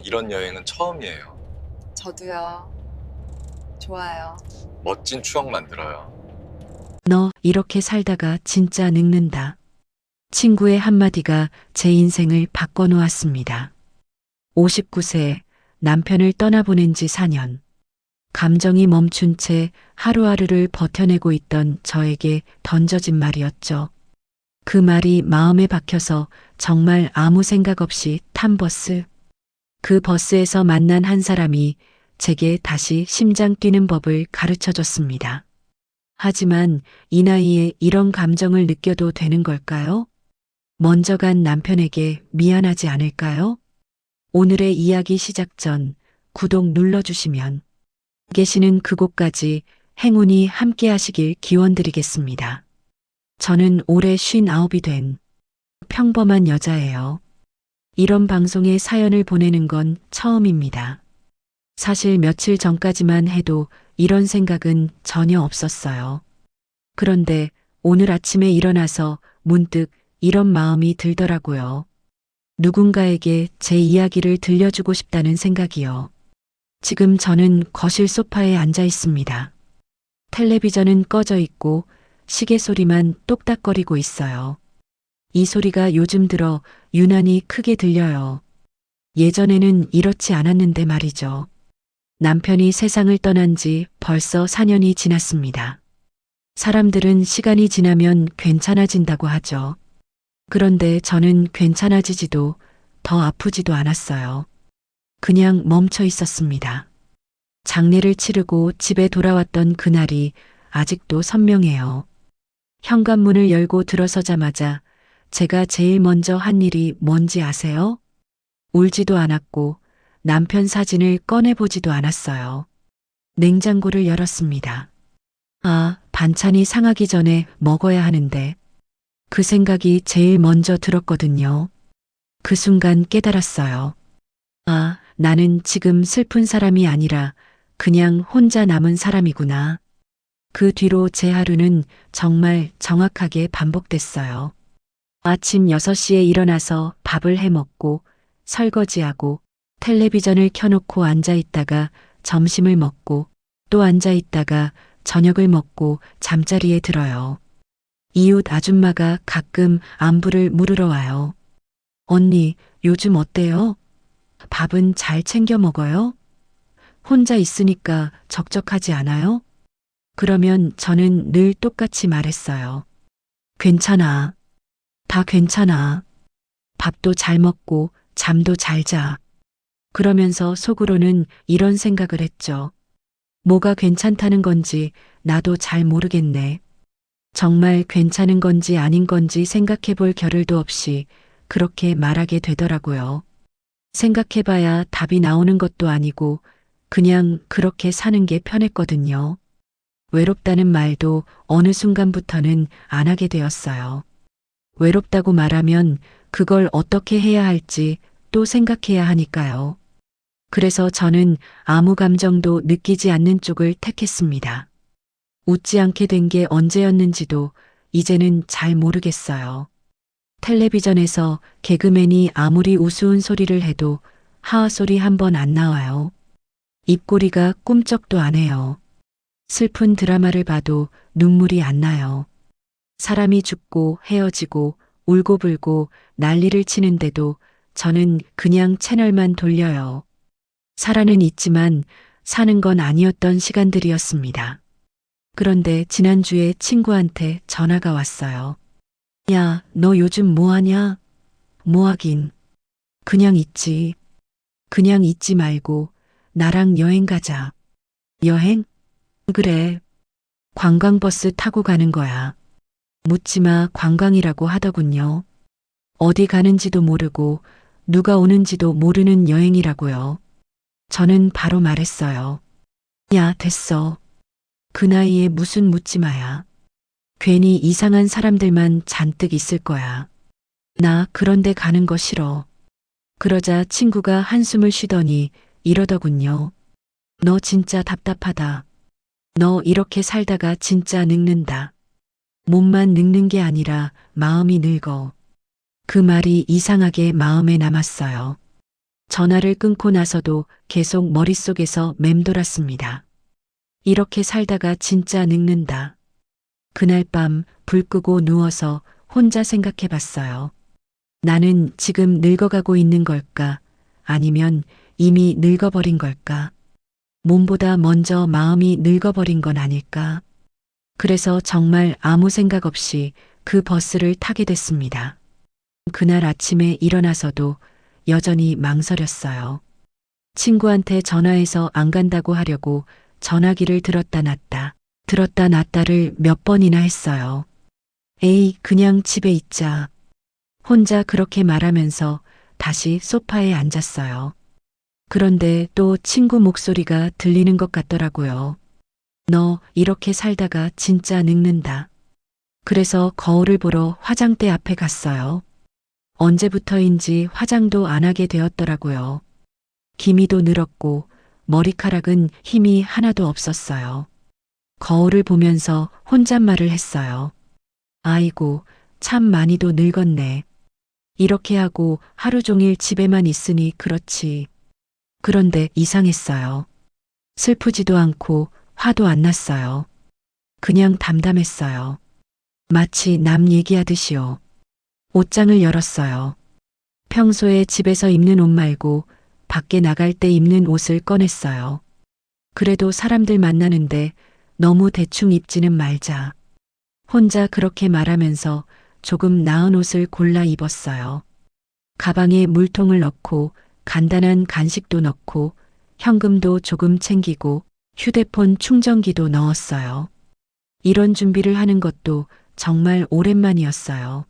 이런 여행은 처음이에요. 저도요. 좋아요. 멋진 추억 만들어요. 너 이렇게 살다가 진짜 늙는다. 친구의 한마디가 제 인생을 바꿔놓았습니다. 59세 남편을 떠나보낸 지 4년. 감정이 멈춘 채 하루하루를 버텨내고 있던 저에게 던져진 말이었죠. 그 말이 마음에 박혀서 정말 아무 생각 없이 탄 버스. 그 버스에서 만난 한 사람이 제게 다시 심장 뛰는 법을 가르쳐 줬습니다. 하지만 이 나이에 이런 감정을 느껴도 되는 걸까요? 먼저 간 남편에게 미안하지 않을까요? 오늘의 이야기 시작 전 구독 눌러주시면 계시는 그곳까지 행운이 함께 하시길 기원드리겠습니다. 저는 올해 59이 된 평범한 여자예요. 이런 방송에 사연을 보내는 건 처음입니다. 사실 며칠 전까지만 해도 이런 생각은 전혀 없었어요. 그런데 오늘 아침에 일어나서 문득 이런 마음이 들더라고요. 누군가에게 제 이야기를 들려주고 싶다는 생각이요. 지금 저는 거실 소파에 앉아 있습니다. 텔레비전은 꺼져 있고 시계 소리만 똑딱거리고 있어요. 이 소리가 요즘 들어 유난히 크게 들려요. 예전에는 이렇지 않았는데 말이죠. 남편이 세상을 떠난 지 벌써 4년이 지났습니다. 사람들은 시간이 지나면 괜찮아진다고 하죠. 그런데 저는 괜찮아지지도 더 아프지도 않았어요. 그냥 멈춰 있었습니다. 장례를 치르고 집에 돌아왔던 그날이 아직도 선명해요. 현관문을 열고 들어서자마자 제가 제일 먼저 한 일이 뭔지 아세요? 울지도 않았고 남편 사진을 꺼내보지도 않았어요. 냉장고를 열었습니다. 아, 반찬이 상하기 전에 먹어야 하는데. 그 생각이 제일 먼저 들었거든요. 그 순간 깨달았어요. 아, 나는 지금 슬픈 사람이 아니라 그냥 혼자 남은 사람이구나. 그 뒤로 제 하루는 정말 정확하게 반복됐어요. 아침 6시에 일어나서 밥을 해 먹고 설거지하고 텔레비전을 켜놓고 앉아 있다가 점심을 먹고 또 앉아 있다가 저녁을 먹고 잠자리에 들어요. 이웃 아줌마가 가끔 안부를 물으러 와요. 언니, 요즘 어때요? 밥은 잘 챙겨 먹어요? 혼자 있으니까 적적하지 않아요? 그러면 저는 늘 똑같이 말했어요. 괜찮아. 다 괜찮아. 밥도 잘 먹고 잠도 잘 자. 그러면서 속으로는 이런 생각을 했죠. 뭐가 괜찮다는 건지 나도 잘 모르겠네. 정말 괜찮은 건지 아닌 건지 생각해 볼 겨를도 없이 그렇게 말하게 되더라고요. 생각해 봐야 답이 나오는 것도 아니고 그냥 그렇게 사는 게 편했거든요. 외롭다는 말도 어느 순간부터는 안 하게 되었어요. 외롭다고 말하면 그걸 어떻게 해야 할지 또 생각해야 하니까요. 그래서 저는 아무 감정도 느끼지 않는 쪽을 택했습니다. 웃지 않게 된 게 언제였는지도 이제는 잘 모르겠어요. 텔레비전에서 개그맨이 아무리 우스운 소리를 해도 하하 소리 한 번 안 나와요. 입꼬리가 꿈쩍도 안 해요. 슬픈 드라마를 봐도 눈물이 안 나요. 사람이 죽고 헤어지고 울고불고 난리를 치는데도 저는 그냥 채널만 돌려요. 살아는 있지만 사는 건 아니었던 시간들이었습니다. 그런데 지난주에 친구한테 전화가 왔어요. 야, 너 요즘 뭐 하냐? 뭐 하긴. 그냥 있지. 그냥 있지 말고 나랑 여행 가자. 여행? 그래. 관광버스 타고 가는 거야. 묻지마 관광이라고 하더군요. 어디 가는지도 모르고 누가 오는지도 모르는 여행이라고요. 저는 바로 말했어요. 야, 됐어. 그 나이에 무슨 묻지마야. 괜히 이상한 사람들만 잔뜩 있을 거야. 나 그런데 가는 거 싫어. 그러자 친구가 한숨을 쉬더니 이러더군요. 너 진짜 답답하다. 너 이렇게 살다가 진짜 늙는다. 몸만 늙는 게 아니라 마음이 늙어. 그 말이 이상하게 마음에 남았어요. 전화를 끊고 나서도 계속 머릿속에서 맴돌았습니다. 이렇게 살다가 진짜 늙는다. 그날 밤 불 끄고 누워서 혼자 생각해 봤어요. 나는 지금 늙어가고 있는 걸까? 아니면 이미 늙어버린 걸까? 몸보다 먼저 마음이 늙어버린 건 아닐까? 그래서 정말 아무 생각 없이 그 버스를 타게 됐습니다. 그날 아침에 일어나서도 여전히 망설였어요. 친구한테 전화해서 안 간다고 하려고 전화기를 들었다 놨다를 몇 번이나 했어요. 에이, 그냥 집에 있자. 혼자 그렇게 말하면서 다시 소파에 앉았어요. 그런데 또 친구 목소리가 들리는 것 같더라고요. 너 이렇게 살다가 진짜 늙는다. 그래서 거울을 보러 화장대 앞에 갔어요. 언제부터인지 화장도 안 하게 되었더라고요. 기미도 늘었고 머리카락은 힘이 하나도 없었어요. 거울을 보면서 혼잣말을 했어요. 아이고, 참 많이도 늙었네. 이렇게 하고 하루 종일 집에만 있으니 그렇지. 그런데 이상했어요. 슬프지도 않고 화도 안 났어요. 그냥 담담했어요. 마치 남 얘기하듯이요. 옷장을 열었어요. 평소에 집에서 입는 옷 말고 밖에 나갈 때 입는 옷을 꺼냈어요. 그래도 사람들 만나는데 너무 대충 입지는 말자. 혼자 그렇게 말하면서 조금 나은 옷을 골라 입었어요. 가방에 물통을 넣고 간단한 간식도 넣고 현금도 조금 챙기고 휴대폰 충전기도 넣었어요. 이런 준비를 하는 것도 정말 오랜만이었어요.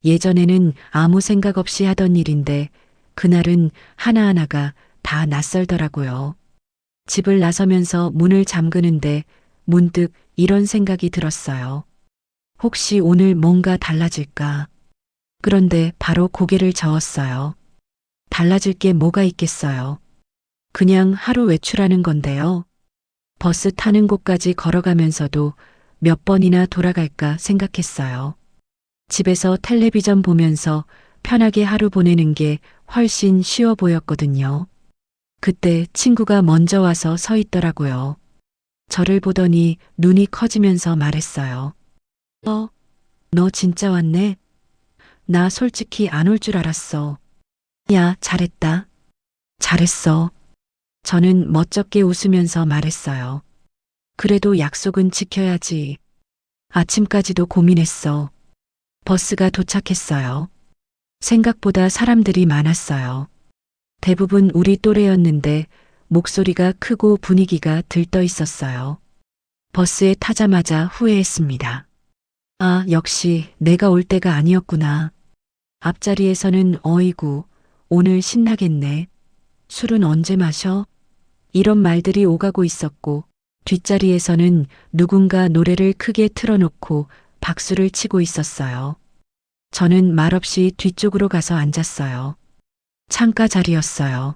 예전에는 아무 생각 없이 하던 일인데 그날은 하나하나가 다 낯설더라고요. 집을 나서면서 문을 잠그는데 문득 이런 생각이 들었어요. 혹시 오늘 뭔가 달라질까? 그런데 바로 고개를 저었어요. 달라질 게 뭐가 있겠어요? 그냥 하루 외출하는 건데요. 버스 타는 곳까지 걸어가면서도 몇 번이나 돌아갈까 생각했어요. 집에서 텔레비전 보면서 편하게 하루 보내는 게 훨씬 쉬워 보였거든요. 그때 친구가 먼저 와서 서 있더라고요. 저를 보더니 눈이 커지면서 말했어요. 너 진짜 왔네? 나 솔직히 안 올 줄 알았어. 야, 잘했다. 잘했어. 저는 멋쩍게 웃으면서 말했어요. 그래도 약속은 지켜야지. 아침까지도 고민했어. 버스가 도착했어요. 생각보다 사람들이 많았어요. 대부분 우리 또래였는데 목소리가 크고 분위기가 들떠 있었어요. 버스에 타자마자 후회했습니다. 아, 역시 내가 올 때가 아니었구나. 앞자리에서는 어이구, 오늘 신나겠네. 술은 언제 마셔? 이런 말들이 오가고 있었고 뒷자리에서는 누군가 노래를 크게 틀어놓고 박수를 치고 있었어요. 저는 말없이 뒤쪽으로 가서 앉았어요. 창가 자리였어요.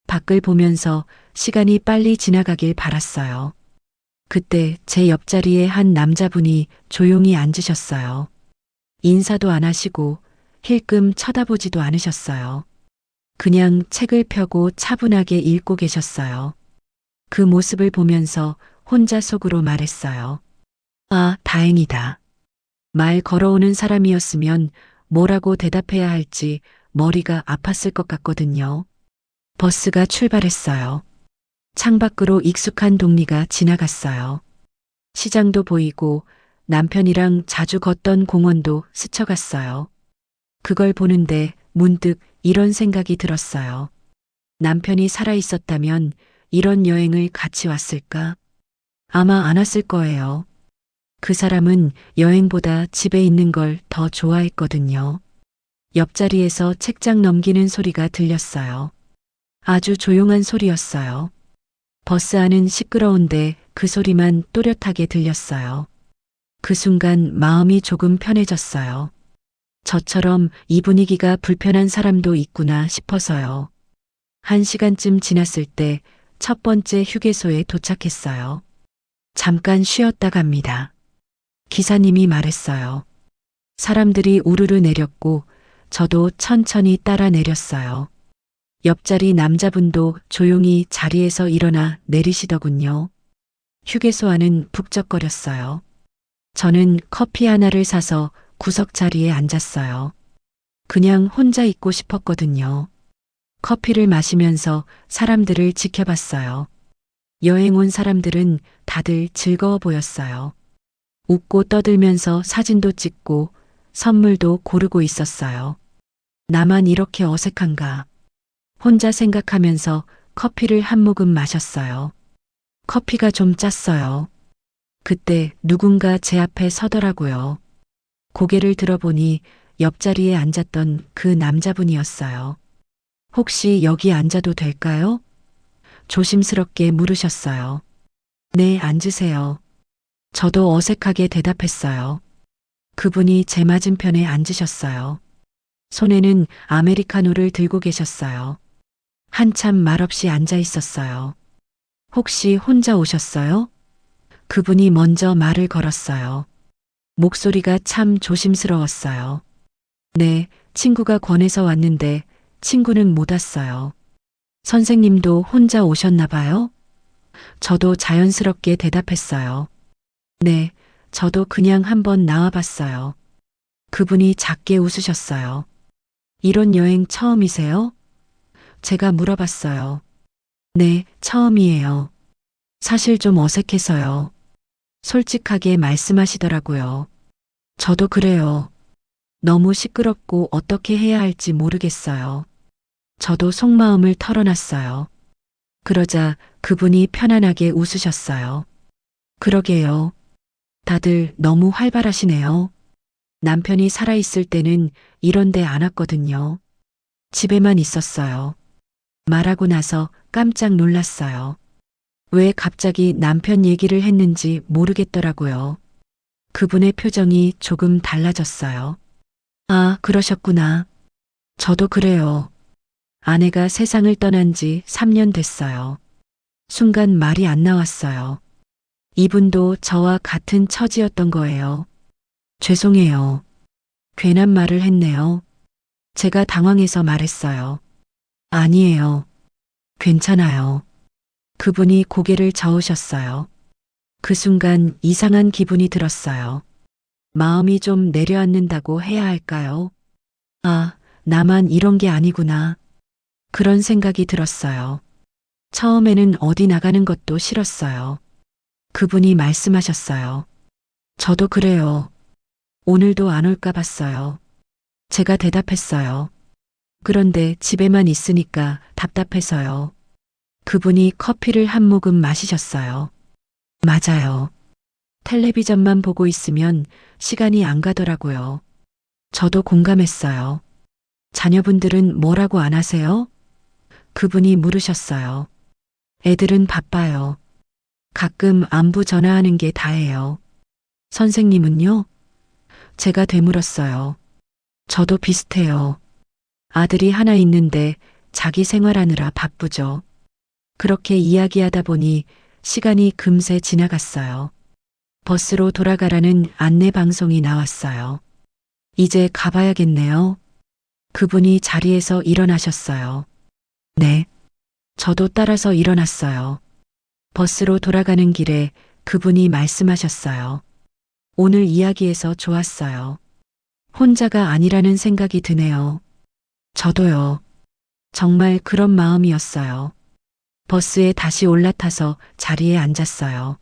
밖을 보면서 시간이 빨리 지나가길 바랐어요. 그때 제 옆자리에 한 남자분이 조용히 앉으셨어요. 인사도 안 하시고 힐끔 쳐다보지도 않으셨어요. 그냥 책을 펴고 차분하게 읽고 계셨어요. 그 모습을 보면서 혼자 속으로 말했어요. 아, 다행이다. 말 걸어오는 사람이었으면 뭐라고 대답해야 할지 머리가 아팠을 것 같거든요. 버스가 출발했어요. 창밖으로 익숙한 동리가 지나갔어요. 시장도 보이고 남편이랑 자주 걷던 공원도 스쳐갔어요. 그걸 보는데 문득 이런 생각이 들었어요. 남편이 살아있었다면 이런 여행을 같이 왔을까? 아마 안 왔을 거예요. 그 사람은 여행보다 집에 있는 걸 더 좋아했거든요. 옆자리에서 책장 넘기는 소리가 들렸어요. 아주 조용한 소리였어요. 버스 안은 시끄러운데 그 소리만 또렷하게 들렸어요. 그 순간 마음이 조금 편해졌어요. 저처럼 이 분위기가 불편한 사람도 있구나 싶어서요. 1시간쯤 지났을 때 첫 번째 휴게소에 도착했어요. 잠깐 쉬었다 갑니다. 기사님이 말했어요. 사람들이 우르르 내렸고 저도 천천히 따라 내렸어요. 옆자리 남자분도 조용히 자리에서 일어나 내리시더군요. 휴게소 안은 북적거렸어요. 저는 커피 하나를 사서 구석 자리에 앉았어요. 그냥 혼자 있고 싶었거든요. 커피를 마시면서 사람들을 지켜봤어요. 여행 온 사람들은 다들 즐거워 보였어요. 웃고 떠들면서 사진도 찍고 선물도 고르고 있었어요. 나만 이렇게 어색한가? 혼자 생각하면서 커피를 한 모금 마셨어요. 커피가 좀 짰어요. 그때 누군가 제 앞에 서더라고요. 고개를 들어보니 옆자리에 앉았던 그 남자분이었어요. 혹시 여기 앉아도 될까요? 조심스럽게 물으셨어요. 네, 앉으세요. 저도 어색하게 대답했어요. 그분이 제 맞은편에 앉으셨어요. 손에는 아메리카노를 들고 계셨어요. 한참 말없이 앉아 있었어요. 혹시 혼자 오셨어요? 그분이 먼저 말을 걸었어요. 목소리가 참 조심스러웠어요. 네, 친구가 권해서 왔는데 친구는 못 왔어요. 선생님도 혼자 오셨나 봐요? 저도 자연스럽게 대답했어요. 네, 저도 그냥 한번 나와봤어요. 그분이 작게 웃으셨어요. 이런 여행 처음이세요? 제가 물어봤어요. 네, 처음이에요. 사실 좀 어색해서요. 솔직하게 말씀하시더라고요. 저도 그래요. 너무 시끄럽고 어떻게 해야 할지 모르겠어요. 저도 속마음을 털어놨어요. 그러자 그분이 편안하게 웃으셨어요. 그러게요. 다들 너무 활발하시네요. 남편이 살아있을 때는 이런 데 안 왔거든요. 집에만 있었어요. 말하고 나서 깜짝 놀랐어요. 왜 갑자기 남편 얘기를 했는지 모르겠더라고요. 그분의 표정이 조금 달라졌어요. 아, 그러셨구나. 저도 그래요. 아내가 세상을 떠난 지 3년 됐어요. 순간 말이 안 나왔어요. 이분도 저와 같은 처지였던 거예요. 죄송해요. 괜한 말을 했네요. 제가 당황해서 말했어요. 아니에요. 괜찮아요. 그분이 고개를 저으셨어요. 그 순간 이상한 기분이 들었어요. 마음이 좀 내려앉는다고 해야 할까요? 아, 나만 이런 게 아니구나. 그런 생각이 들었어요. 처음에는 어디 나가는 것도 싫었어요. 그분이 말씀하셨어요. 저도 그래요. 오늘도 안 올까 봤어요. 제가 대답했어요. 그런데 집에만 있으니까 답답해서요. 그분이 커피를 한 모금 마시셨어요. 맞아요. 텔레비전만 보고 있으면 시간이 안 가더라고요. 저도 공감했어요. 자녀분들은 뭐라고 안 하세요? 그분이 물으셨어요. 애들은 바빠요. 가끔 안부 전화하는 게 다예요. 선생님은요? 제가 되물었어요. 저도 비슷해요. 아들이 하나 있는데 자기 생활하느라 바쁘죠. 그렇게 이야기하다 보니 시간이 금세 지나갔어요. 버스로 돌아가라는 안내 방송이 나왔어요. 이제 가봐야겠네요. 그분이 자리에서 일어나셨어요. 네. 저도 따라서 일어났어요. 버스로 돌아가는 길에 그분이 말씀하셨어요. 오늘 이야기에서 좋았어요. 혼자가 아니라는 생각이 드네요. 저도요. 정말 그런 마음이었어요. 버스에 다시 올라타서 자리에 앉았어요.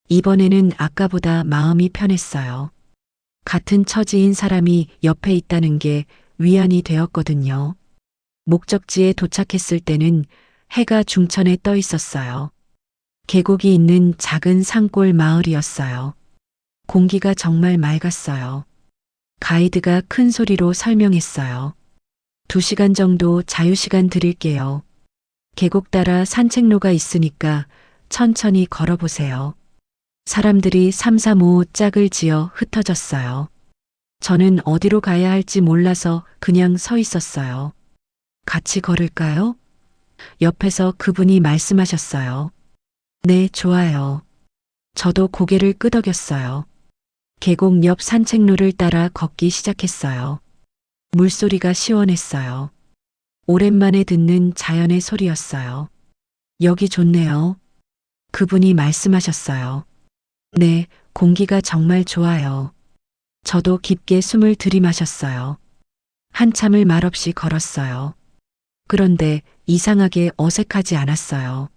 이번에는 아까보다 마음이 편했어요. 같은 처지인 사람이 옆에 있다는 게 위안이 되었거든요. 목적지에 도착했을 때는 해가 중천에 떠 있었어요. 계곡이 있는 작은 산골 마을이었어요. 공기가 정말 맑았어요. 가이드가 큰 소리로 설명했어요. 2시간 정도 자유시간 드릴게요. 계곡 따라 산책로가 있으니까 천천히 걸어보세요. 사람들이 삼삼오오 짝을 지어 흩어졌어요. 저는 어디로 가야 할지 몰라서 그냥 서 있었어요. 같이 걸을까요? 옆에서 그분이 말씀하셨어요. 네, 좋아요. 저도 고개를 끄덕였어요. 계곡 옆 산책로를 따라 걷기 시작했어요. 물소리가 시원했어요. 오랜만에 듣는 자연의 소리였어요. 여기 좋네요. 그분이 말씀하셨어요. 네, 공기가 정말 좋아요. 저도 깊게 숨을 들이마셨어요. 한참을 말없이 걸었어요. 그런데 이상하게 어색하지 않았어요.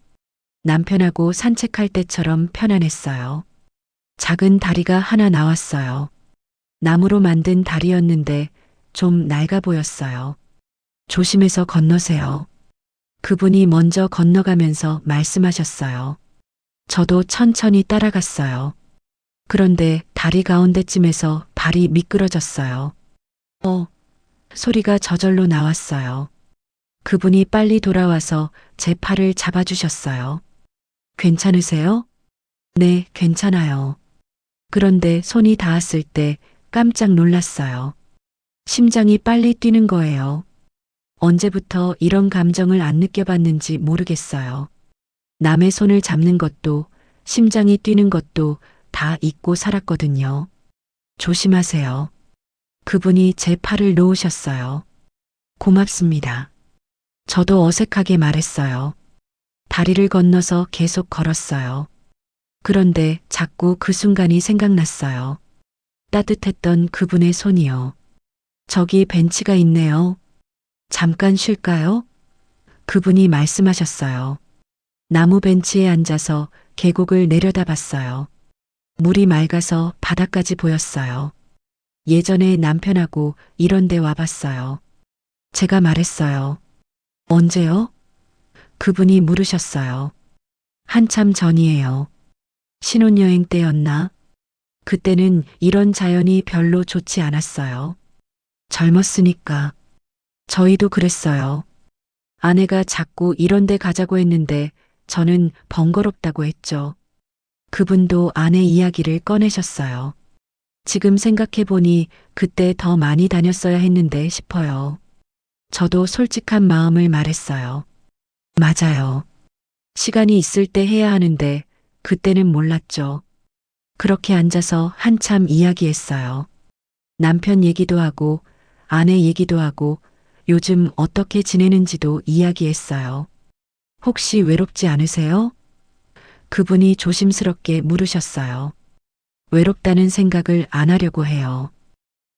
남편하고 산책할 때처럼 편안했어요. 작은 다리가 하나 나왔어요. 나무로 만든 다리였는데 좀 낡아 보였어요. 조심해서 건너세요. 그분이 먼저 건너가면서 말씀하셨어요. 저도 천천히 따라갔어요. 그런데 다리 가운데쯤에서 발이 미끄러졌어요. 소리가 저절로 나왔어요. 그분이 빨리 돌아와서 제 팔을 잡아주셨어요. 괜찮으세요? 네, 괜찮아요. 그런데 손이 닿았을 때 깜짝 놀랐어요. 심장이 빨리 뛰는 거예요. 언제부터 이런 감정을 안 느껴봤는지 모르겠어요. 남의 손을 잡는 것도 심장이 뛰는 것도 다 잊고 살았거든요. 조심하세요. 그분이 제 팔을 놓으셨어요. 고맙습니다. 저도 어색하게 말했어요. 다리를 건너서 계속 걸었어요. 그런데 자꾸 그 순간이 생각났어요. 따뜻했던 그분의 손이요. 저기 벤치가 있네요. 잠깐 쉴까요? 그분이 말씀하셨어요. 나무 벤치에 앉아서 계곡을 내려다봤어요. 물이 맑아서 바다까지 보였어요. 예전에 남편하고 이런 데 와봤어요. 제가 말했어요. 언제요? 그분이 물으셨어요. 한참 전이에요. 신혼여행 때였나? 그때는 이런 자연이 별로 좋지 않았어요. 젊었으니까. 저희도 그랬어요. 아내가 자꾸 이런 데 가자고 했는데 저는 번거롭다고 했죠. 그분도 아내 이야기를 꺼내셨어요. 지금 생각해보니 그때 더 많이 다녔어야 했는데 싶어요. 저도 솔직한 마음을 말했어요. 맞아요. 시간이 있을 때 해야 하는데 그때는 몰랐죠. 그렇게 앉아서 한참 이야기했어요. 남편 얘기도 하고 아내 얘기도 하고 요즘 어떻게 지내는지도 이야기했어요. 혹시 외롭지 않으세요? 그분이 조심스럽게 물으셨어요. 외롭다는 생각을 안 하려고 해요.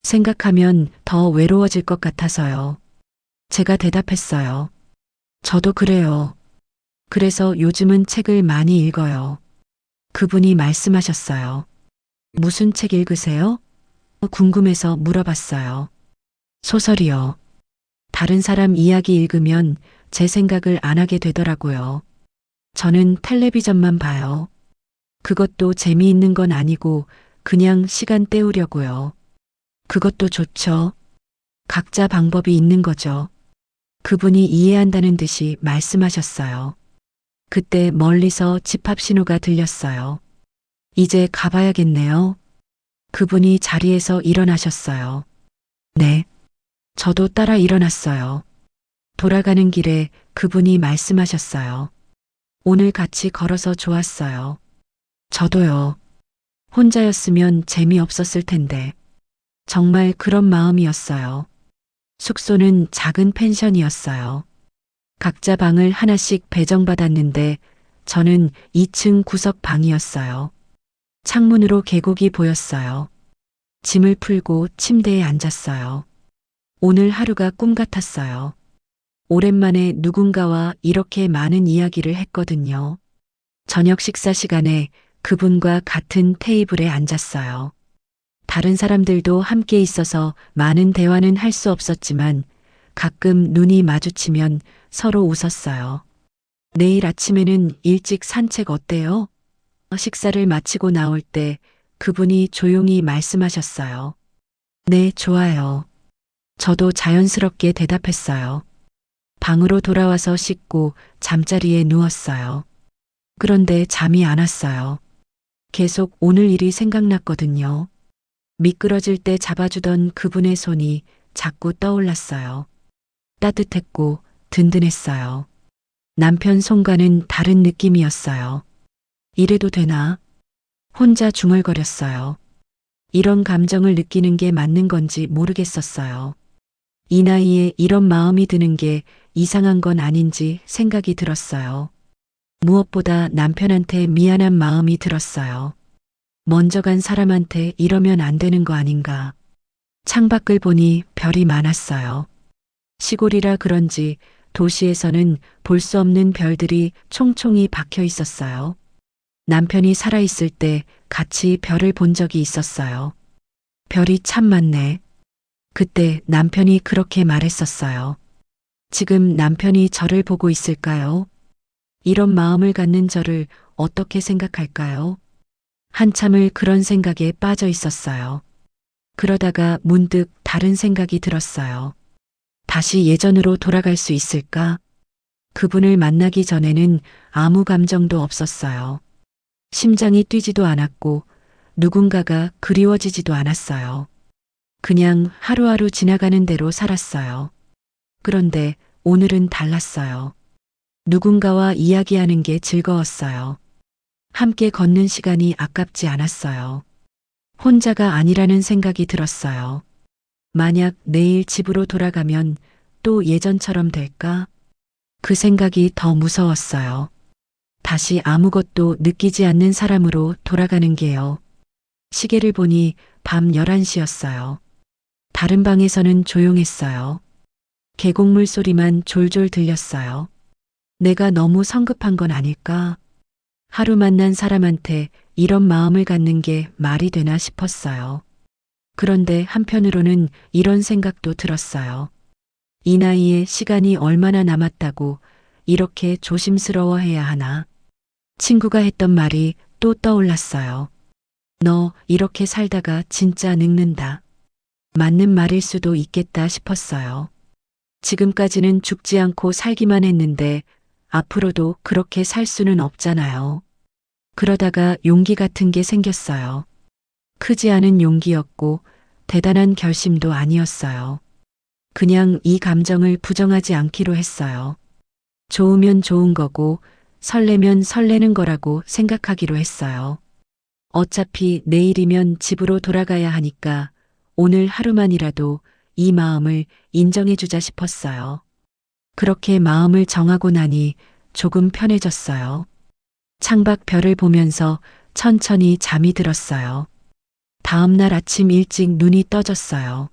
생각하면 더 외로워질 것 같아서요. 제가 대답했어요. 저도 그래요. 그래서 요즘은 책을 많이 읽어요. 그분이 말씀하셨어요. 무슨 책 읽으세요? 궁금해서 물어봤어요. 소설이요. 다른 사람 이야기 읽으면 제 생각을 안 하게 되더라고요. 저는 텔레비전만 봐요. 그것도 재미있는 건 아니고 그냥 시간 때우려고요. 그것도 좋죠. 각자 방법이 있는 거죠. 그분이 이해한다는 듯이 말씀하셨어요. 그때 멀리서 집합 신호가 들렸어요. 이제 가봐야겠네요. 그분이 자리에서 일어나셨어요. 네. 저도 따라 일어났어요. 돌아가는 길에 그분이 말씀하셨어요. 오늘 같이 걸어서 좋았어요. 저도요. 혼자였으면 재미없었을 텐데. 정말 그런 마음이었어요. 숙소는 작은 펜션이었어요. 각자 방을 하나씩 배정받았는데 저는 2층 구석 방이었어요. 창문으로 계곡이 보였어요. 짐을 풀고 침대에 앉았어요. 오늘 하루가 꿈 같았어요. 오랜만에 누군가와 이렇게 많은 이야기를 했거든요. 저녁 식사 시간에 그분과 같은 테이블에 앉았어요. 다른 사람들도 함께 있어서 많은 대화는 할 수 없었지만 가끔 눈이 마주치면 서로 웃었어요. 내일 아침에는 일찍 산책 어때요? 식사를 마치고 나올 때 그분이 조용히 말씀하셨어요. 네, 좋아요. 저도 자연스럽게 대답했어요. 방으로 돌아와서 씻고 잠자리에 누웠어요. 그런데 잠이 안 왔어요. 계속 오늘 일이 생각났거든요. 미끄러질 때 잡아주던 그분의 손이 자꾸 떠올랐어요. 따뜻했고 든든했어요. 남편 손과는 다른 느낌이었어요. 이래도 되나? 혼자 중얼거렸어요. 이런 감정을 느끼는 게 맞는 건지 모르겠었어요. 이 나이에 이런 마음이 드는 게 이상한 건 아닌지 생각이 들었어요. 무엇보다 남편한테 미안한 마음이 들었어요. 먼저 간 사람한테 이러면 안 되는 거 아닌가. 창밖을 보니 별이 많았어요. 시골이라 그런지 도시에서는 볼 수 없는 별들이 총총히 박혀 있었어요. 남편이 살아있을 때 같이 별을 본 적이 있었어요. 별이 참 많네. 그때 남편이 그렇게 말했었어요. 지금 남편이 저를 보고 있을까요? 이런 마음을 갖는 저를 어떻게 생각할까요? 한참을 그런 생각에 빠져 있었어요. 그러다가 문득 다른 생각이 들었어요. 다시 예전으로 돌아갈 수 있을까? 그분을 만나기 전에는 아무 감정도 없었어요. 심장이 뛰지도 않았고 누군가가 그리워지지도 않았어요. 그냥 하루하루 지나가는 대로 살았어요. 그런데 오늘은 달랐어요. 누군가와 이야기하는 게 즐거웠어요. 함께 걷는 시간이 아깝지 않았어요. 혼자가 아니라는 생각이 들었어요. 만약 내일 집으로 돌아가면 또 예전처럼 될까? 그 생각이 더 무서웠어요. 다시 아무것도 느끼지 않는 사람으로 돌아가는 게요. 시계를 보니 밤 11시였어요. 다른 방에서는 조용했어요. 계곡물 소리만 졸졸 들렸어요. 내가 너무 성급한 건 아닐까? 하루 만난 사람한테 이런 마음을 갖는 게 말이 되나 싶었어요. 그런데 한편으로는 이런 생각도 들었어요. 이 나이에 시간이 얼마나 남았다고 이렇게 조심스러워해야 하나? 친구가 했던 말이 또 떠올랐어요. 너 이렇게 살다가 진짜 늙는다. 맞는 말일 수도 있겠다 싶었어요. 지금까지는 죽지 않고 살기만 했는데 앞으로도 그렇게 살 수는 없잖아요. 그러다가 용기 같은 게 생겼어요. 크지 않은 용기였고 대단한 결심도 아니었어요. 그냥 이 감정을 부정하지 않기로 했어요. 좋으면 좋은 거고 설레면 설레는 거라고 생각하기로 했어요. 어차피 내일이면 집으로 돌아가야 하니까 오늘 하루만이라도 이 마음을 인정해주자 싶었어요. 그렇게 마음을 정하고 나니 조금 편해졌어요. 창밖 별을 보면서 천천히 잠이 들었어요. 다음 날 아침 일찍 눈이 떠졌어요.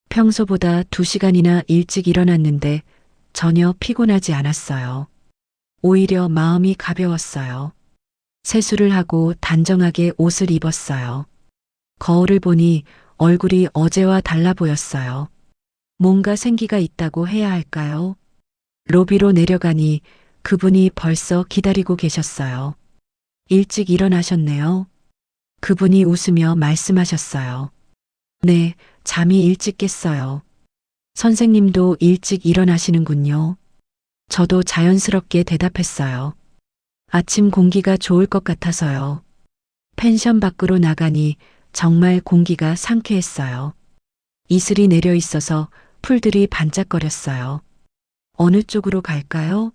평소보다 2시간이나 일찍 일어났는데 전혀 피곤하지 않았어요. 오히려 마음이 가벼웠어요. 세수를 하고 단정하게 옷을 입었어요. 거울을 보니 얼굴이 어제와 달라 보였어요. 뭔가 생기가 있다고 해야 할까요? 로비로 내려가니 그분이 벌써 기다리고 계셨어요. 일찍 일어나셨네요. 그분이 웃으며 말씀하셨어요. 네, 잠이 일찍 깼어요. 선생님도 일찍 일어나시는군요. 저도 자연스럽게 대답했어요. 아침 공기가 좋을 것 같아서요. 펜션 밖으로 나가니 정말 공기가 상쾌했어요. 이슬이 내려 있어서 풀들이 반짝거렸어요. 어느 쪽으로 갈까요?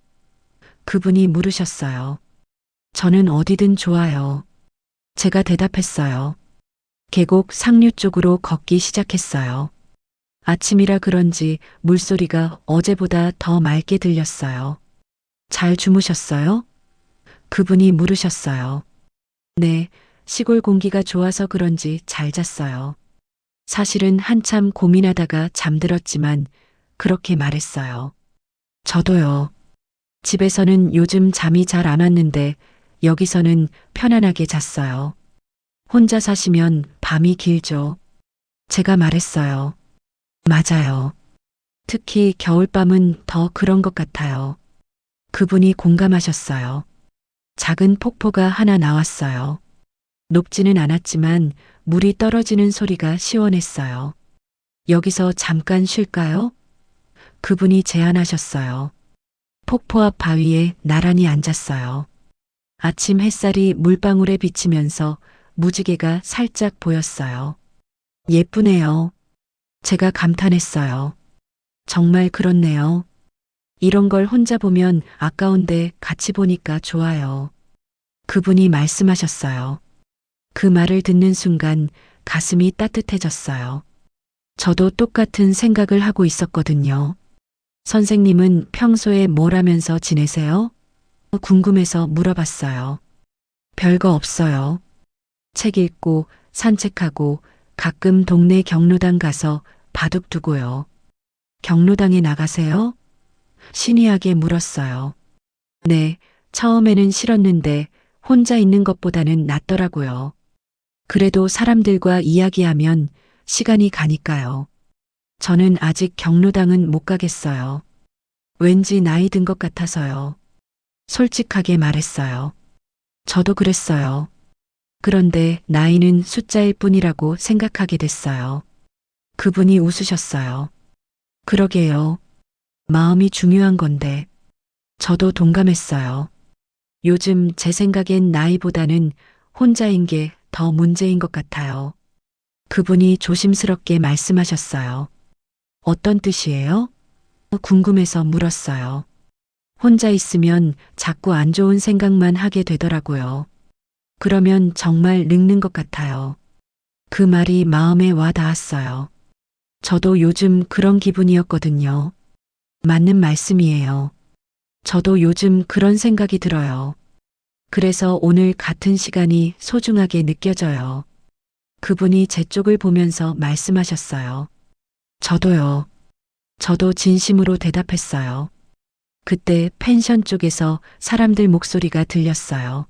그분이 물으셨어요. 저는 어디든 좋아요. 제가 대답했어요. 계곡 상류 쪽으로 걷기 시작했어요. 아침이라 그런지 물소리가 어제보다 더 맑게 들렸어요. 잘 주무셨어요? 그분이 물으셨어요. 네, 시골 공기가 좋아서 그런지 잘 잤어요. 사실은 한참 고민하다가 잠들었지만 그렇게 말했어요. 저도요. 집에서는 요즘 잠이 잘 안 왔는데 여기서는 편안하게 잤어요. 혼자 사시면 밤이 길죠. 제가 말했어요. 맞아요. 특히 겨울밤은 더 그런 것 같아요. 그분이 공감하셨어요. 작은 폭포가 하나 나왔어요. 높지는 않았지만 물이 떨어지는 소리가 시원했어요. 여기서 잠깐 쉴까요? 그분이 제안하셨어요. 폭포 앞 바위에 나란히 앉았어요. 아침 햇살이 물방울에 비치면서 무지개가 살짝 보였어요. 예쁘네요. 제가 감탄했어요. 정말 그렇네요. 이런 걸 혼자 보면 아까운데 같이 보니까 좋아요. 그분이 말씀하셨어요. 그 말을 듣는 순간 가슴이 따뜻해졌어요. 저도 똑같은 생각을 하고 있었거든요. 선생님은 평소에 뭘 하면서 지내세요? 궁금해서 물어봤어요. 별거 없어요. 책 읽고 산책하고 가끔 동네 경로당 가서 바둑 두고요. 경로당에 나가세요? 신이하게 물었어요. 네, 처음에는 싫었는데 혼자 있는 것보다는 낫더라고요. 그래도 사람들과 이야기하면 시간이 가니까요. 저는 아직 경로당은 못 가겠어요. 왠지 나이 든 것 같아서요. 솔직하게 말했어요. 저도 그랬어요. 그런데 나이는 숫자일 뿐이라고 생각하게 됐어요. 그분이 웃으셨어요. 그러게요. 마음이 중요한 건데. 저도 동감했어요. 요즘 제 생각엔 나이보다는 혼자인 게 더 문제인 것 같아요. 그분이 조심스럽게 말씀하셨어요. 어떤 뜻이에요? 궁금해서 물었어요. 혼자 있으면 자꾸 안 좋은 생각만 하게 되더라고요. 그러면 정말 늙는 것 같아요. 그 말이 마음에 와 닿았어요. 저도 요즘 그런 기분이었거든요. 맞는 말씀이에요. 저도 요즘 그런 생각이 들어요. 그래서 오늘 같은 시간이 소중하게 느껴져요. 그분이 제 쪽을 보면서 말씀하셨어요. 저도요. 저도 진심으로 대답했어요. 그때 펜션 쪽에서 사람들 목소리가 들렸어요.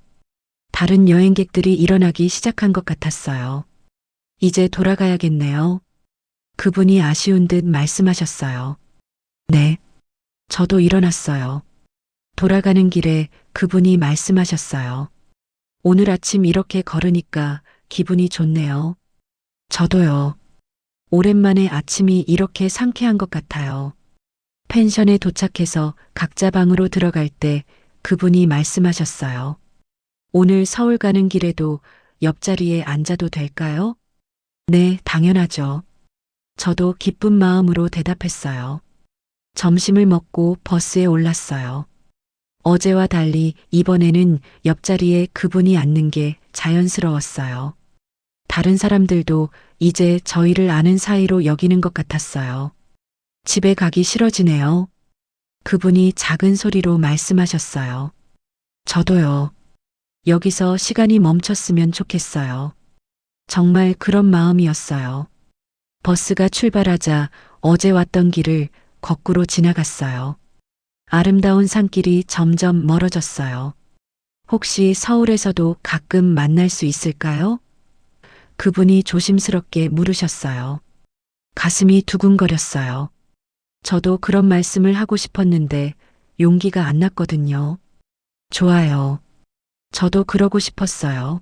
다른 여행객들이 일어나기 시작한 것 같았어요. 이제 돌아가야겠네요. 그분이 아쉬운 듯 말씀하셨어요. 네. 저도 일어났어요. 돌아가는 길에 그분이 말씀하셨어요. 오늘 아침 이렇게 걸으니까 기분이 좋네요. 저도요. 오랜만에 아침이 이렇게 상쾌한 것 같아요. 펜션에 도착해서 각자 방으로 들어갈 때 그분이 말씀하셨어요. 오늘 서울 가는 길에도 옆자리에 앉아도 될까요? 네, 당연하죠. 저도 기쁜 마음으로 대답했어요. 점심을 먹고 버스에 올랐어요. 어제와 달리 이번에는 옆자리에 그분이 앉는 게 자연스러웠어요. 다른 사람들도 이제 저희를 아는 사이로 여기는 것 같았어요. 집에 가기 싫어지네요. 그분이 작은 소리로 말씀하셨어요. 저도요. 여기서 시간이 멈췄으면 좋겠어요. 정말 그런 마음이었어요. 버스가 출발하자 어제 왔던 길을 거꾸로 지나갔어요. 아름다운 산길이 점점 멀어졌어요. 혹시 서울에서도 가끔 만날 수 있을까요? 그분이 조심스럽게 물으셨어요. 가슴이 두근거렸어요. 저도 그런 말씀을 하고 싶었는데 용기가 안 났거든요. 좋아요. 저도 그러고 싶었어요.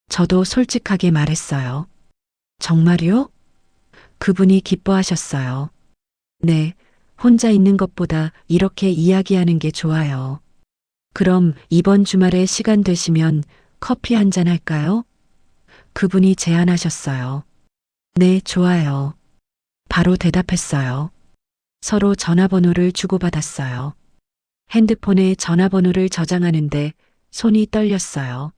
저도 솔직하게 말했어요. 정말요? 그분이 기뻐하셨어요. 네. 혼자 있는 것보다 이렇게 이야기하는 게 좋아요. 그럼 이번 주말에 시간 되시면 커피 한 잔 할까요? 그분이 제안하셨어요. 네, 좋아요. 바로 대답했어요. 서로 전화번호를 주고받았어요. 핸드폰에 전화번호를 저장하는데 손이 떨렸어요.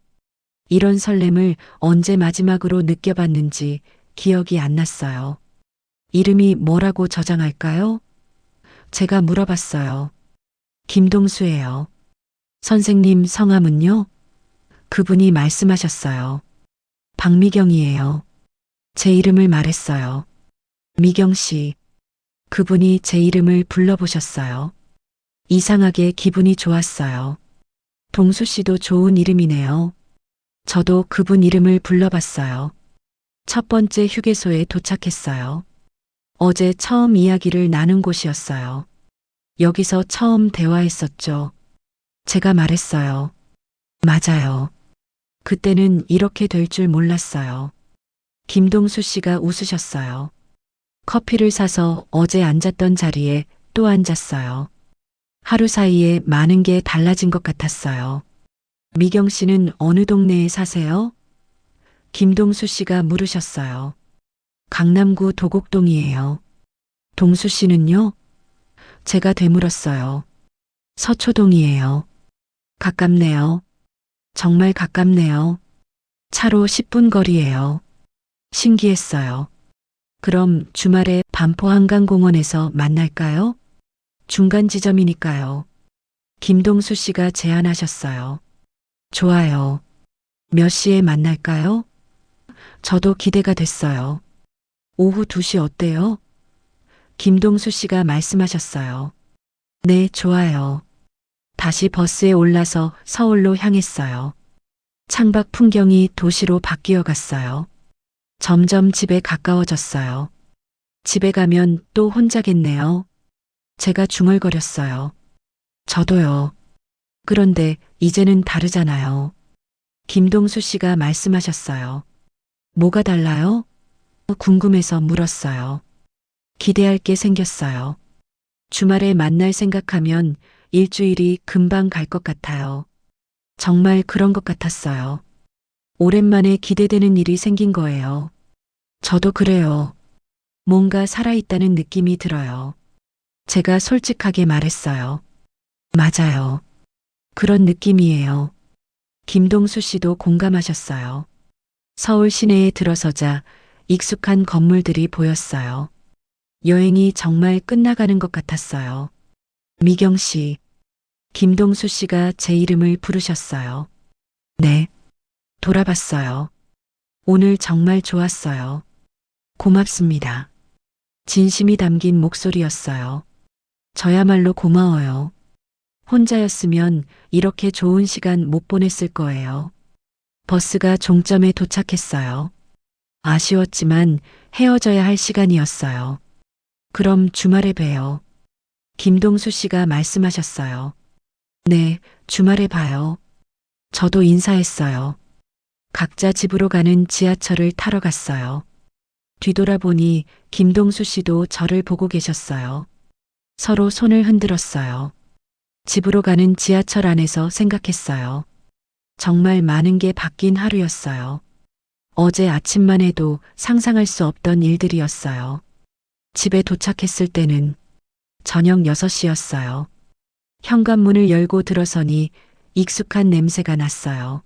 이런 설렘을 언제 마지막으로 느껴봤는지 기억이 안 났어요. 이름이 뭐라고 저장할까요? 제가 물어봤어요. 김동수예요. 선생님 성함은요? 그분이 말씀하셨어요. 박미경이에요. 제 이름을 말했어요. 미경 씨. 그분이 제 이름을 불러보셨어요. 이상하게 기분이 좋았어요. 동수 씨도 좋은 이름이네요. 저도 그분 이름을 불러봤어요. 첫 번째 휴게소에 도착했어요. 어제 처음 이야기를 나눈 곳이었어요. 여기서 처음 대화했었죠. 제가 말했어요. 맞아요. 그때는 이렇게 될 줄 몰랐어요. 김동수 씨가 웃으셨어요. 커피를 사서 어제 앉았던 자리에 또 앉았어요. 하루 사이에 많은 게 달라진 것 같았어요. 미경 씨는 어느 동네에 사세요? 김동수 씨가 물으셨어요. 강남구 도곡동이에요. 동수 씨는요? 제가 되물었어요. 서초동이에요. 가깝네요. 정말 가깝네요. 차로 10분 거리예요. 신기했어요. 그럼 주말에 반포 한강공원에서 만날까요? 중간 지점이니까요. 김동수 씨가 제안하셨어요. 좋아요. 몇 시에 만날까요? 저도 기대가 됐어요. 오후 2시 어때요? 김동수 씨가 말씀하셨어요. 네, 좋아요. 다시 버스에 올라서 서울로 향했어요. 창밖 풍경이 도시로 바뀌어 갔어요. 점점 집에 가까워졌어요. 집에 가면 또 혼자겠네요. 제가 중얼거렸어요. 저도요. 그런데 이제는 다르잖아요. 김동수 씨가 말씀하셨어요. 뭐가 달라요? 궁금해서 물었어요. 기대할 게 생겼어요. 주말에 만날 생각하면 일주일이 금방 갈 것 같아요. 정말 그런 것 같았어요. 오랜만에 기대되는 일이 생긴 거예요. 저도 그래요. 뭔가 살아있다는 느낌이 들어요. 제가 솔직하게 말했어요. 맞아요. 그런 느낌이에요. 김동수 씨도 공감하셨어요. 서울 시내에 들어서자 익숙한 건물들이 보였어요. 여행이 정말 끝나가는 것 같았어요. 미경 씨, 김동수 씨가 제 이름을 부르셨어요. 네. 돌아봤어요. 오늘 정말 좋았어요. 고맙습니다. 진심이 담긴 목소리였어요. 저야말로 고마워요. 혼자였으면 이렇게 좋은 시간 못 보냈을 거예요. 버스가 종점에 도착했어요. 아쉬웠지만 헤어져야 할 시간이었어요. 그럼 주말에 봬요. 김동수 씨가 말씀하셨어요. 네, 주말에 봐요. 저도 인사했어요. 각자 집으로 가는 지하철을 타러 갔어요. 뒤돌아보니 김동수 씨도 저를 보고 계셨어요. 서로 손을 흔들었어요. 집으로 가는 지하철 안에서 생각했어요. 정말 많은 게 바뀐 하루였어요. 어제 아침만 해도 상상할 수 없던 일들이었어요. 집에 도착했을 때는 저녁 6시였어요. 현관문을 열고 들어서니 익숙한 냄새가 났어요.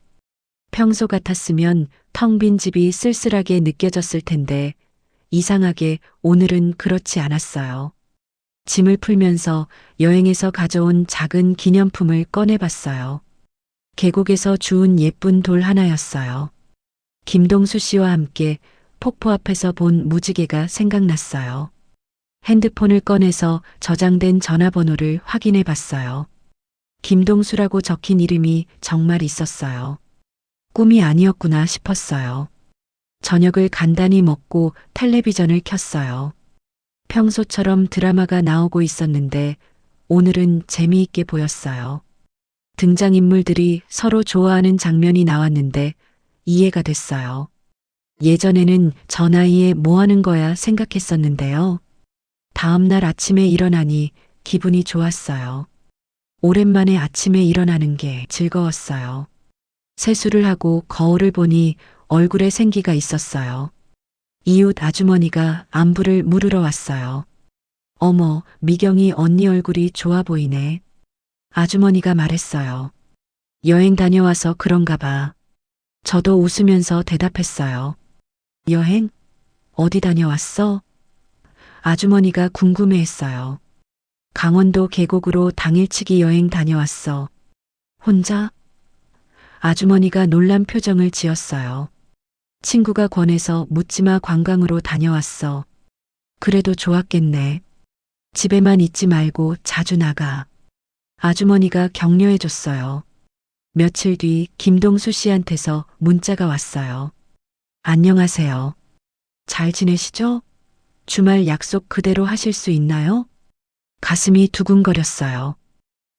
평소 같았으면 텅 빈 집이 쓸쓸하게 느껴졌을 텐데 이상하게 오늘은 그렇지 않았어요. 짐을 풀면서 여행에서 가져온 작은 기념품을 꺼내봤어요. 계곡에서 주운 예쁜 돌 하나였어요. 김동수 씨와 함께 폭포 앞에서 본 무지개가 생각났어요. 핸드폰을 꺼내서 저장된 전화번호를 확인해 봤어요. 김동수라고 적힌 이름이 정말 있었어요. 꿈이 아니었구나 싶었어요. 저녁을 간단히 먹고 텔레비전을 켰어요. 평소처럼 드라마가 나오고 있었는데 오늘은 재미있게 보였어요. 등장인물들이 서로 좋아하는 장면이 나왔는데 이해가 됐어요. 예전에는 저 나이에 뭐 하는 거야 생각했었는데요. 다음 날 아침에 일어나니 기분이 좋았어요. 오랜만에 아침에 일어나는 게 즐거웠어요. 세수를 하고 거울을 보니 얼굴에 생기가 있었어요. 이웃 아주머니가 안부를 물으러 왔어요. 어머, 미경이 언니 얼굴이 좋아 보이네. 아주머니가 말했어요. 여행 다녀와서 그런가 봐. 저도 웃으면서 대답했어요. 여행? 어디 다녀왔어? 아주머니가 궁금해했어요. 강원도 계곡으로 당일치기 여행 다녀왔어. 혼자? 아주머니가 놀란 표정을 지었어요. 친구가 권해서 묻지마 관광으로 다녀왔어. 그래도 좋았겠네. 집에만 있지 말고 자주 나가. 아주머니가 격려해 줬어요. 며칠 뒤 김동수 씨한테서 문자가 왔어요. 안녕하세요. 잘 지내시죠? 주말 약속 그대로 하실 수 있나요? 가슴이 두근거렸어요.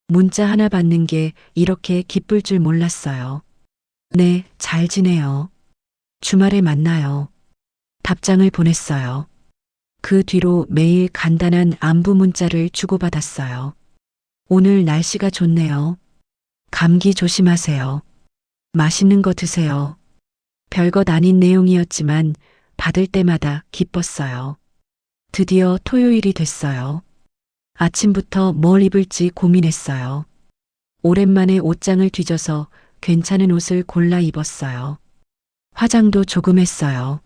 문자 하나 받는 게 이렇게 기쁠 줄 몰랐어요. 네, 잘 지내요. 주말에 만나요. 답장을 보냈어요. 그 뒤로 매일 간단한 안부 문자를 주고받았어요. 오늘 날씨가 좋네요. 감기 조심하세요. 맛있는 거 드세요. 별것 아닌 내용이었지만 받을 때마다 기뻤어요. 드디어 토요일이 됐어요. 아침부터 뭘 입을지 고민했어요. 오랜만에 옷장을 뒤져서 괜찮은 옷을 골라 입었어요. 화장도 조금 했어요.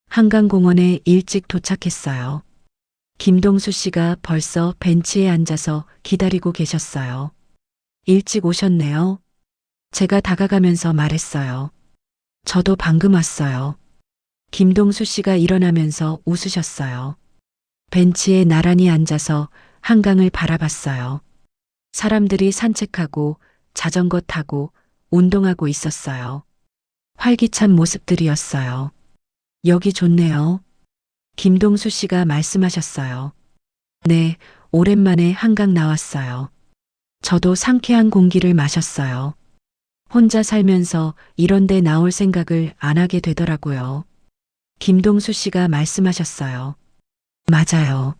한강공원에 일찍 도착했어요. 김동수 씨가 벌써 벤치에 앉아서 기다리고 계셨어요. 일찍 오셨네요. 제가 다가가면서 말했어요. 저도 방금 왔어요. 김동수 씨가 일어나면서 웃으셨어요. 벤치에 나란히 앉아서 한강을 바라봤어요. 사람들이 산책하고 자전거 타고 운동하고 있었어요. 활기찬 모습들이었어요. 여기 좋네요. 김동수 씨가 말씀하셨어요. 네, 오랜만에 한강 나왔어요. 저도 상쾌한 공기를 마셨어요. 혼자 살면서 이런 데 나올 생각을 안 하게 되더라고요. 김동수 씨가 말씀하셨어요. 맞아요.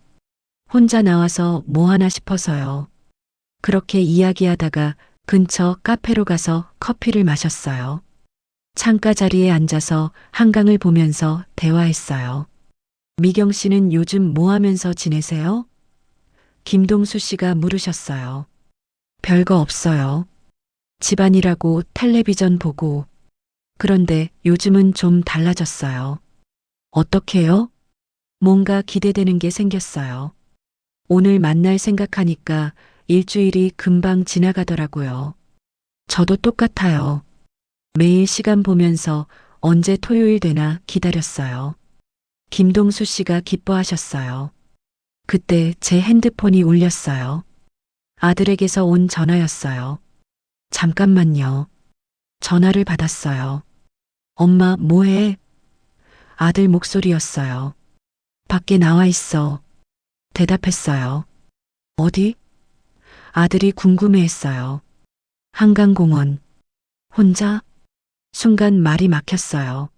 혼자 나와서 뭐 하나 싶어서요. 그렇게 이야기하다가 근처 카페로 가서 커피를 마셨어요. 창가 자리에 앉아서 한강을 보면서 대화했어요. 미경 씨는 요즘 뭐 하면서 지내세요? 김동수 씨가 물으셨어요. 별거 없어요. 집안일하고 텔레비전 보고. 그런데 요즘은 좀 달라졌어요. 어떻게요? 뭔가 기대되는 게 생겼어요. 오늘 만날 생각하니까 일주일이 금방 지나가더라고요. 저도 똑같아요. 매일 시간 보면서 언제 토요일 되나 기다렸어요. 김동수 씨가 기뻐하셨어요. 그때 제 핸드폰이 울렸어요. 아들에게서 온 전화였어요. 잠깐만요. 전화를 받았어요. 엄마, 뭐해? 아들 목소리였어요. 밖에 나와 있어. 대답했어요. 어디? 아들이 궁금해했어요. 한강공원. 혼자? 순간 말이 막혔어요.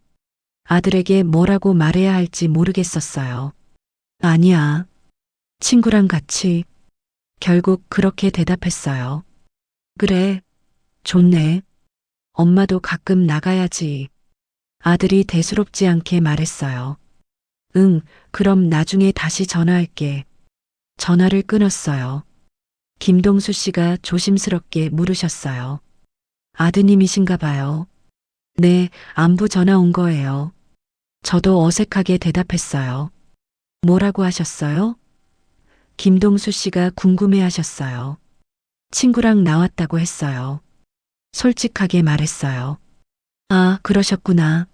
아들에게 뭐라고 말해야 할지 모르겠었어요. 아니야. 친구랑 같이. 결국 그렇게 대답했어요. 그래. 좋네. 엄마도 가끔 나가야지. 아들이 대수롭지 않게 말했어요. 응, 그럼 나중에 다시 전화할게. 전화를 끊었어요. 김동수 씨가 조심스럽게 물으셨어요. 아드님이신가 봐요. 네, 안부 전화 온 거예요. 저도 어색하게 대답했어요. 뭐라고 하셨어요? 김동수 씨가 궁금해 하셨어요. 친구랑 나왔다고 했어요. 솔직하게 말했어요. 아, 그러셨구나.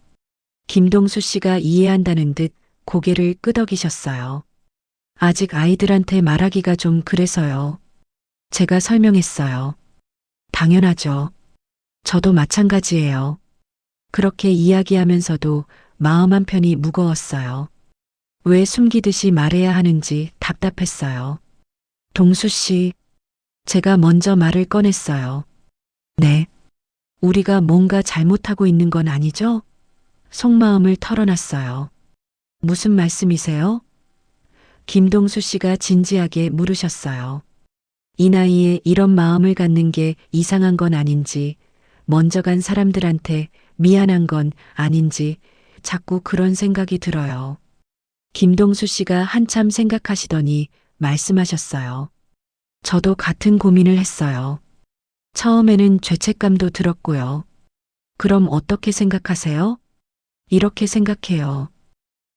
김동수 씨가 이해한다는 듯 고개를 끄덕이셨어요. 아직 아이들한테 말하기가 좀 그래서요. 제가 설명했어요. 당연하죠. 저도 마찬가지예요. 그렇게 이야기하면서도 마음 한편이 무거웠어요. 왜 숨기듯이 말해야 하는지 답답했어요. 동수 씨, 제가 먼저 말을 꺼냈어요. 네. 우리가 뭔가 잘못하고 있는 건 아니죠? 속마음을 털어놨어요. 무슨 말씀이세요? 김동수 씨가 진지하게 물으셨어요. 이 나이에 이런 마음을 갖는 게 이상한 건 아닌지, 먼저 간 사람들한테 미안한 건 아닌지 자꾸 그런 생각이 들어요. 김동수 씨가 한참 생각하시더니 말씀하셨어요. 저도 같은 고민을 했어요. 처음에는 죄책감도 들었고요. 그럼 어떻게 생각하세요? 이렇게 생각해요.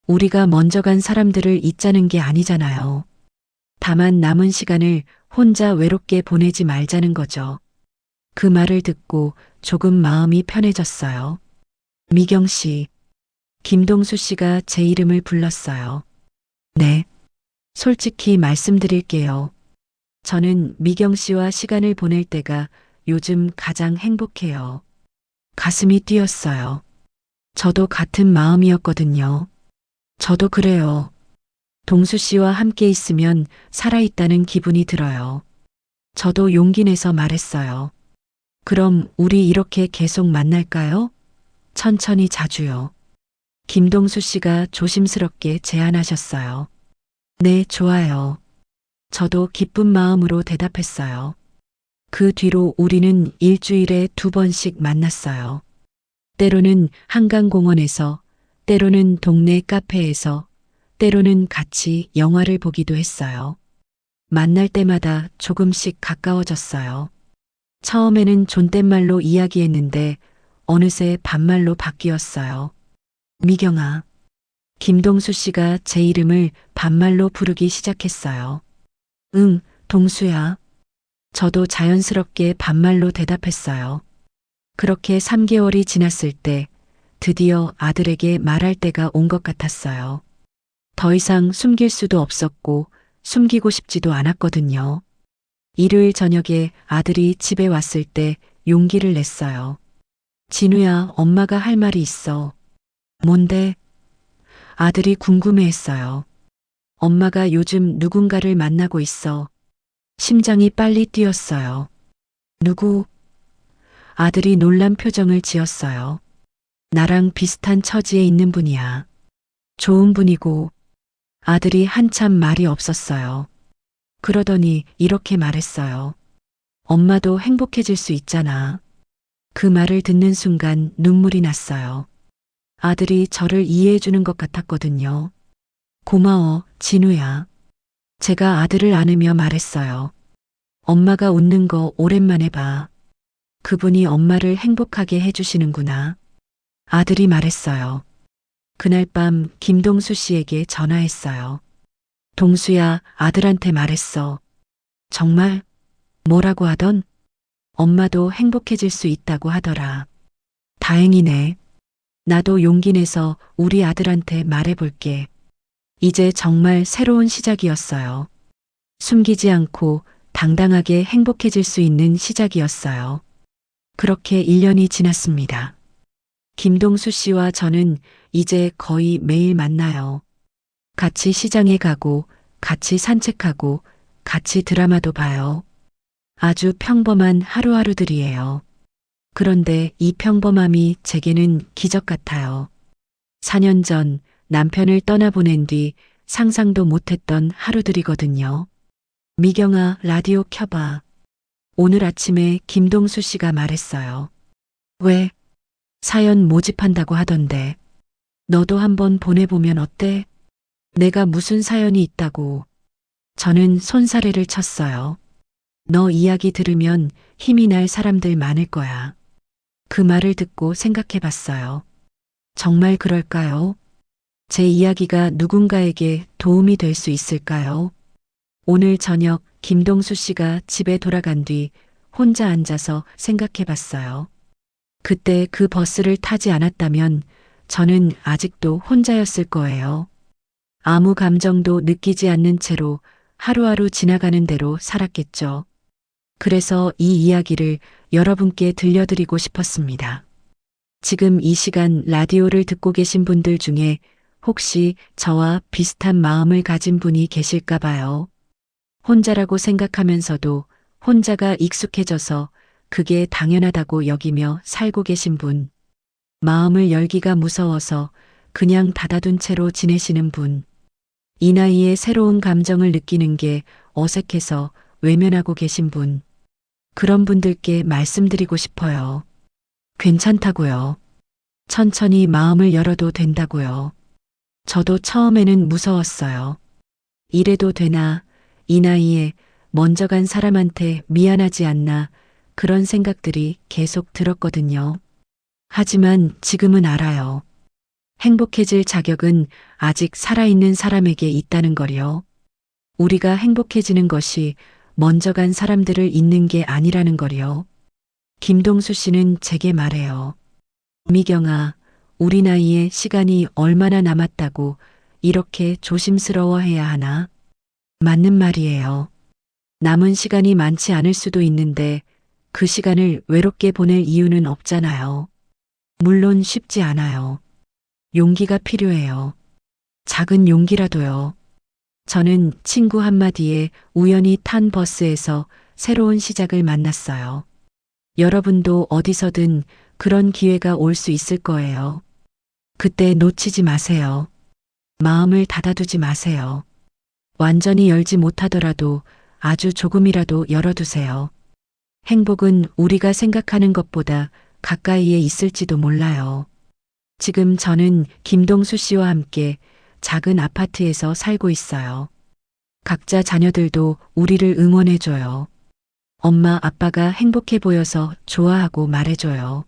우리가 먼저 간 사람들을 잊자는 게 아니잖아요. 다만 남은 시간을 혼자 외롭게 보내지 말자는 거죠. 그 말을 듣고 조금 마음이 편해졌어요. 미경 씨, 김동수 씨가 제 이름을 불렀어요. 네. 솔직히 말씀드릴게요. 저는 미경 씨와 시간을 보낼 때가 요즘 가장 행복해요. 가슴이 뛰었어요. 저도 같은 마음이었거든요. 저도 그래요. 동수 씨와 함께 있으면 살아있다는 기분이 들어요. 저도 용기 내서 말했어요. 그럼 우리 이렇게 계속 만날까요? 천천히 자주요. 김동수 씨가 조심스럽게 제안하셨어요. 네, 좋아요. 저도 기쁜 마음으로 대답했어요. 그 뒤로 우리는 일주일에 2번씩 만났어요. 때로는 한강공원에서, 때로는 동네 카페에서, 때로는 같이 영화를 보기도 했어요. 만날 때마다 조금씩 가까워졌어요. 처음에는 존댓말로 이야기했는데 어느새 반말로 바뀌었어요. 미경아, 김동수 씨가 제 이름을 반말로 부르기 시작했어요. 응, 동수야. 저도 자연스럽게 반말로 대답했어요. 그렇게 3개월이 지났을 때 드디어 아들에게 말할 때가 온 것 같았어요. 더 이상 숨길 수도 없었고 숨기고 싶지도 않았거든요. 일요일 저녁에 아들이 집에 왔을 때 용기를 냈어요. 진우야, 엄마가 할 말이 있어. 뭔데? 아들이 궁금해했어요. 엄마가 요즘 누군가를 만나고 있어. 심장이 빨리 뛰었어요. 누구? 아들이 놀란 표정을 지었어요. 나랑 비슷한 처지에 있는 분이야. 좋은 분이고. 아들이 한참 말이 없었어요. 그러더니 이렇게 말했어요. 엄마도 행복해질 수 있잖아. 그 말을 듣는 순간 눈물이 났어요. 아들이 저를 이해해 주는 것 같았거든요. 고마워, 진우야. 제가 아들을 안으며 말했어요. 엄마가 웃는 거 오랜만에 봐. 그분이 엄마를 행복하게 해주시는구나. 아들이 말했어요. 그날 밤 김동수 씨에게 전화했어요. 동수야, 아들한테 말했어. 정말? 뭐라고 하던? 엄마도 행복해질 수 있다고 하더라. 다행이네. 나도 용기 내서 우리 아들한테 말해볼게. 이제 정말 새로운 시작이었어요. 숨기지 않고 당당하게 행복해질 수 있는 시작이었어요. 그렇게 1년이 지났습니다. 김동수 씨와 저는 이제 거의 매일 만나요. 같이 시장에 가고, 같이 산책하고, 같이 드라마도 봐요. 아주 평범한 하루하루들이에요. 그런데 이 평범함이 제게는 기적 같아요. 4년 전 남편을 떠나보낸 뒤 상상도 못했던 하루들이거든요. 미경아, 라디오 켜봐. 오늘 아침에 김동수 씨가 말했어요. 왜? 사연 모집한다고 하던데. 너도 한번 보내보면 어때? 내가 무슨 사연이 있다고. 저는 손사래를 쳤어요. 너 이야기 들으면 힘이 날 사람들 많을 거야. 그 말을 듣고 생각해 봤어요. 정말 그럴까요? 제 이야기가 누군가에게 도움이 될 수 있을까요? 오늘 저녁 김동수 씨가 집에 돌아간 뒤 혼자 앉아서 생각해 봤어요. 그때 그 버스를 타지 않았다면 저는 아직도 혼자였을 거예요. 아무 감정도 느끼지 않는 채로 하루하루 지나가는 대로 살았겠죠. 그래서 이 이야기를 여러분께 들려드리고 싶었습니다. 지금 이 시간 라디오를 듣고 계신 분들 중에 혹시 저와 비슷한 마음을 가진 분이 계실까 봐요. 혼자라고 생각하면서도 혼자가 익숙해져서 그게 당연하다고 여기며 살고 계신 분. 마음을 열기가 무서워서 그냥 닫아둔 채로 지내시는 분. 이 나이에 새로운 감정을 느끼는 게 어색해서 외면하고 계신 분. 그런 분들께 말씀드리고 싶어요. 괜찮다고요. 천천히 마음을 열어도 된다고요. 저도 처음에는 무서웠어요. 이래도 되나, 이 나이에 먼저 간 사람한테 미안하지 않나, 그런 생각들이 계속 들었거든요. 하지만 지금은 알아요. 행복해질 자격은 아직 살아있는 사람에게 있다는 걸요. 우리가 행복해지는 것이 먼저 간 사람들을 잊는 게 아니라는 걸요. 김동수 씨는 제게 말해요. 미경아, 우리 나이에 시간이 얼마나 남았다고 이렇게 조심스러워해야 하나? 맞는 말이에요. 남은 시간이 많지 않을 수도 있는데 그 시간을 외롭게 보낼 이유는 없잖아요. 물론 쉽지 않아요. 용기가 필요해요. 작은 용기라도요. 저는 친구 한마디에 우연히 탄 버스에서 새로운 시작을 만났어요. 여러분도 어디서든 그런 기회가 올 수 있을 거예요. 그때 놓치지 마세요. 마음을 닫아두지 마세요. 완전히 열지 못하더라도 아주 조금이라도 열어두세요. 행복은 우리가 생각하는 것보다 가까이에 있을지도 몰라요. 지금 저는 김동수 씨와 함께 작은 아파트에서 살고 있어요. 각자 자녀들도 우리를 응원해줘요. 엄마, 아빠가 행복해 보여서 좋아하고 말해줘요.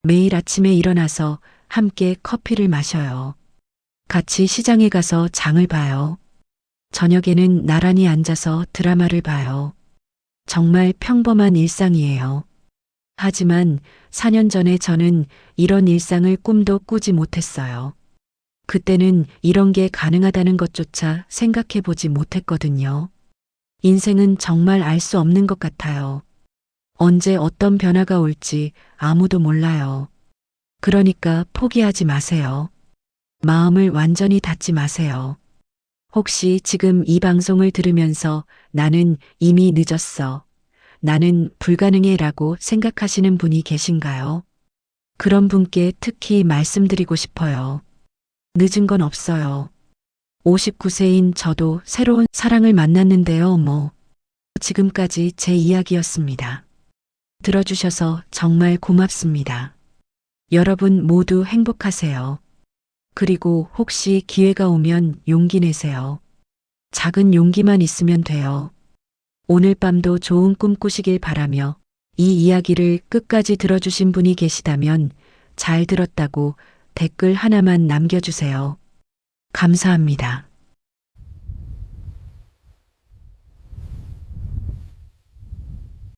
매일 아침에 일어나서 함께 커피를 마셔요. 같이 시장에 가서 장을 봐요. 저녁에는 나란히 앉아서 드라마를 봐요. 정말 평범한 일상이에요. 하지만 4년 전에 저는 이런 일상을 꿈도 꾸지 못했어요. 그때는 이런 게 가능하다는 것조차 생각해 보지 못했거든요. 인생은 정말 알 수 없는 것 같아요. 언제 어떤 변화가 올지 아무도 몰라요. 그러니까 포기하지 마세요. 마음을 완전히 닫지 마세요. 혹시 지금 이 방송을 들으면서 나는 이미 늦었어. 나는 불가능해 라고 생각하시는 분이 계신가요? 그런 분께 특히 말씀드리고 싶어요. 늦은 건 없어요. 59세인 저도 새로운 사랑을 만났는데요, 지금까지 제 이야기였습니다. 들어주셔서 정말 고맙습니다. 여러분 모두 행복하세요. 그리고 혹시 기회가 오면 용기 내세요. 작은 용기만 있으면 돼요. 오늘 밤도 좋은 꿈 꾸시길 바라며 이 이야기를 끝까지 들어주신 분이 계시다면 잘 들었다고 댓글 하나만 남겨주세요. 감사합니다.